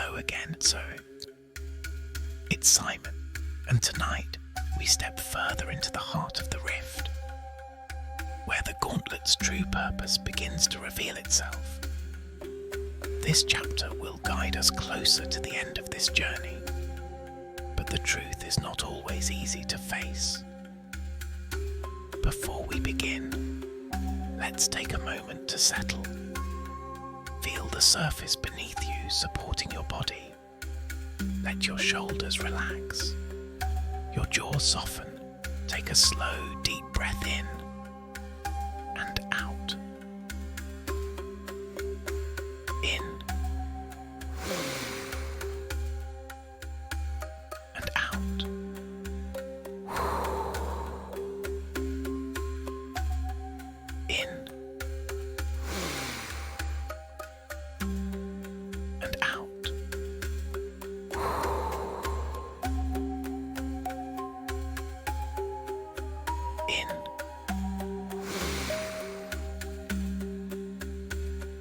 glow again. So, it's Simon, and tonight we step further into the heart of the rift, where the gauntlet's true purpose begins to reveal itself. This chapter will guide us closer to the end of this journey, but the truth is not always easy to face. Before we begin, let's take a moment to settle. Feel the surface beneath you supporting your body. Let your shoulders relax, your jaw soften. Take a slow, deep breath in and out. In and out. In and out. In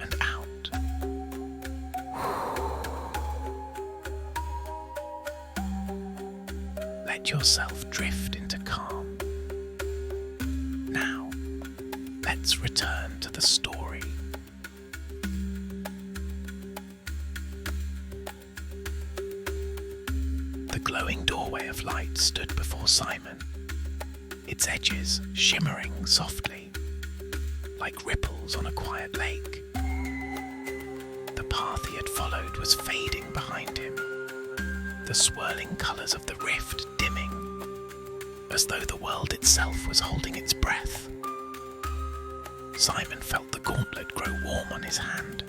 and out. Let yourself drift into calm. Now, let's return to the story. The glowing doorway of light stood before Simon, its edges shimmering softly, like ripples on a quiet lake. The path he had followed was fading behind him, the swirling colours of the rift dimming, as though the world itself was holding its breath. Simon felt the gauntlet grow warm on his hand,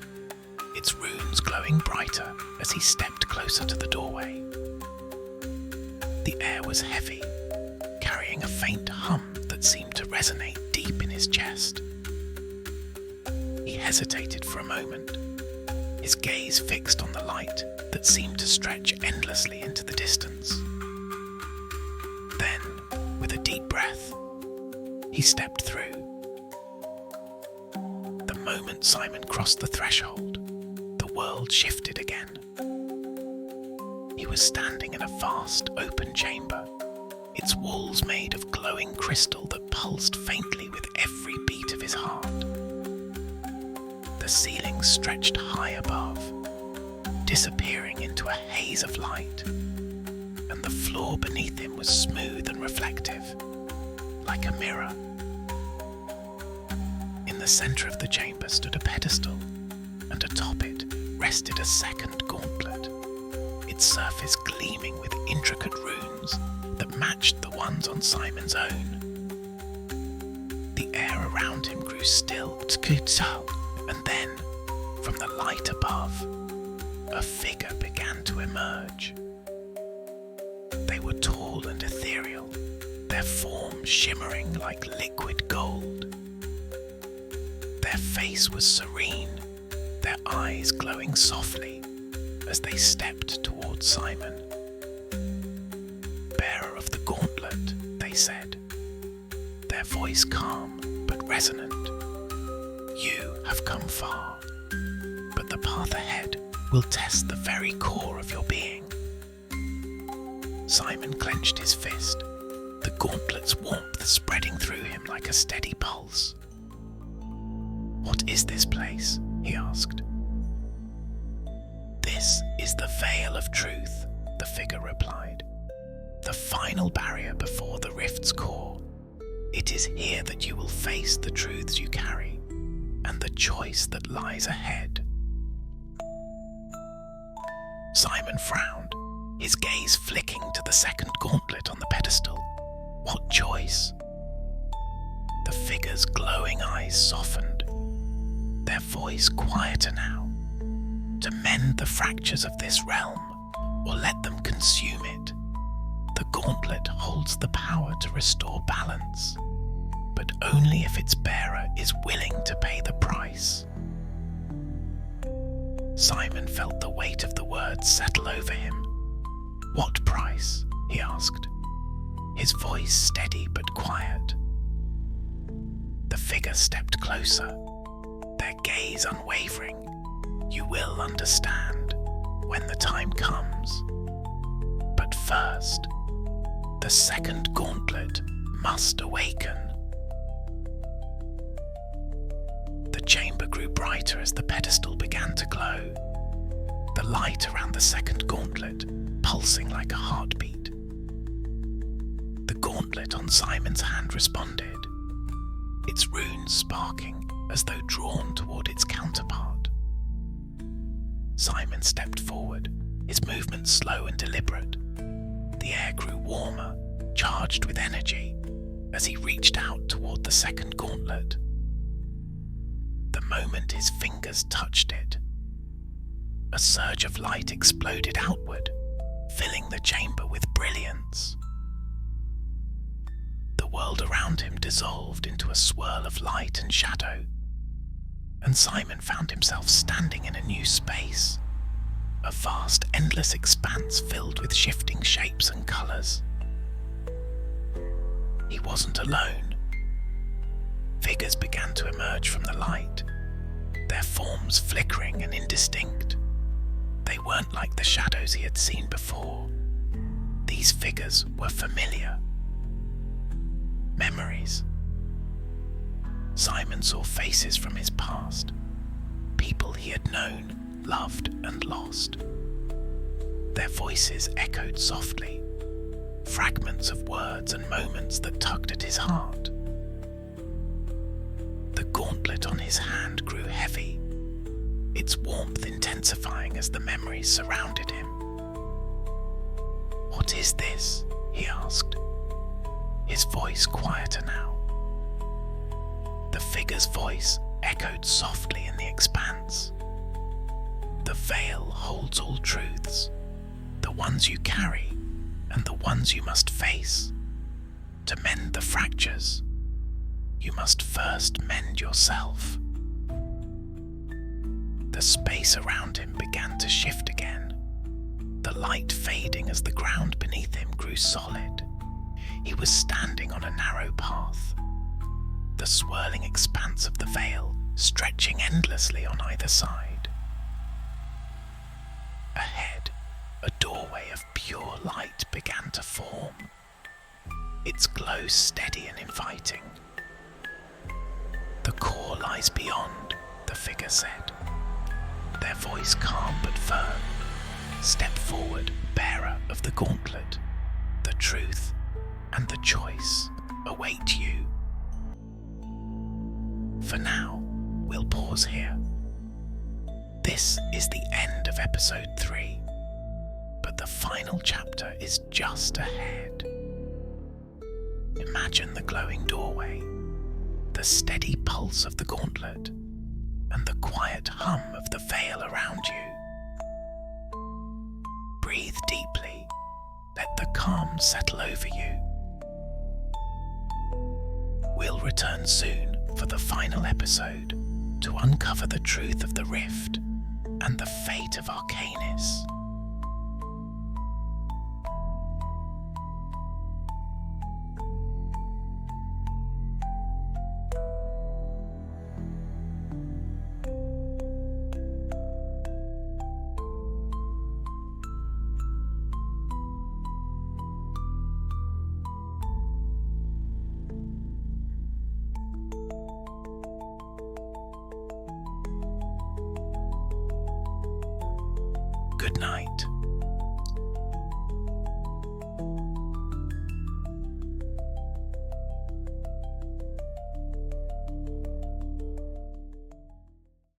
its runes glowing brighter as he stepped closer to the doorway. The air was heavy, carrying a faint hum that seemed to resonate deep in his chest. He hesitated for a moment, his gaze fixed on the light that seemed to stretch endlessly into the distance. Then, with a deep breath, he stepped through. The moment Simon crossed the threshold, the world shifted again. He was standing in a vast, open chamber, its walls made of glowing crystal that pulsed faintly with every beat of his heart. The ceiling stretched high above, disappearing into a haze of light, and the floor beneath him was smooth and reflective, like a mirror. In the centre of the chamber stood a pedestal, and atop it rested a second gauntlet, its surface gleaming with intricate runes that matched the ones on Simon's own. The air around him grew still, and then, from the light above, a figure began to emerge. They were tall and ethereal, their form shimmering like liquid gold. Their face was serene, their eyes glowing softly as they stepped towards Simon. "Bearer of the gauntlet," they said, their voice calm but resonant. "You have come far, but the path ahead will test the very core of your being." Simon clenched his fist, the gauntlet's warmth spreading through him like a steady pulse. "What is this place?" he asked. "This is the Veil of Truth," the figure replied. "The final barrier before the rift's core. It is here that you will face the truths you carry and the choice that lies ahead." Simon frowned, his gaze flicking to the second gauntlet on the pedestal. What choice? The figure's glowing eyes softened, their voice quieter now. To mend the fractures of this realm, or let them consume it, the gauntlet holds the power to restore balance, but only if its bearer is willing to pay the price. Simon felt the weight of the words settle over him. "What price?" he asked, his voice steady but quiet. The figure stepped closer, their gaze unwavering. "You will understand when the time comes. But first, the second gauntlet must awaken. The chamber grew brighter as the pedestal began to glow, the light around the second gauntlet pulsing like a heartbeat. The gauntlet on Simon's hand responded, its runes sparking as though drawn toward its counterpart. Simon stepped forward, his movements slow and deliberate. The air grew warmer, charged with energy, as he reached out toward the second gauntlet. The moment his fingers touched it, a surge of light exploded outward, filling the chamber with brilliance. The world around him dissolved into a swirl of light and shadow, and Simon found himself standing in a new space, a vast, endless expanse filled with shifting shapes and colours. He wasn't alone. Figures began to emerge from the light, their forms flickering and indistinct. They weren't like the shadows he had seen before. These figures were familiar. Memories. Simon saw faces from his past, people he had known, loved and lost. Their voices echoed softly, fragments of words and moments that tugged at his heart. The gauntlet on his hand grew heavy, its warmth intensifying as the memories surrounded him. "What is this?" he asked, his voice quieter now. The figure's voice echoed softly in the expanse. "The veil holds all truths, the ones you carry and the ones you must face. To mend the fractures, you must first mend yourself." The space around him began to shift again, the light fading as the ground beneath him grew solid. He was standing on a narrow path, the swirling expanse of the veil stretching endlessly on either side. Ahead, a doorway of pure light began to form, its glow steady and inviting. "The core lies beyond," the figure said, their voice calm but firm. "Step forward, bearer of the gauntlet. The truth and the choice await you." For now, we'll pause here. This is the end of episode 3, but the final chapter is just ahead. Imagine the glowing doorway, the steady pulse of the gauntlet, and the quiet hum of the veil around you. Breathe deeply, let the calm settle over you. We'll return soon for the final episode to uncover the truth of the rift and the fate of Arcanis. Good night.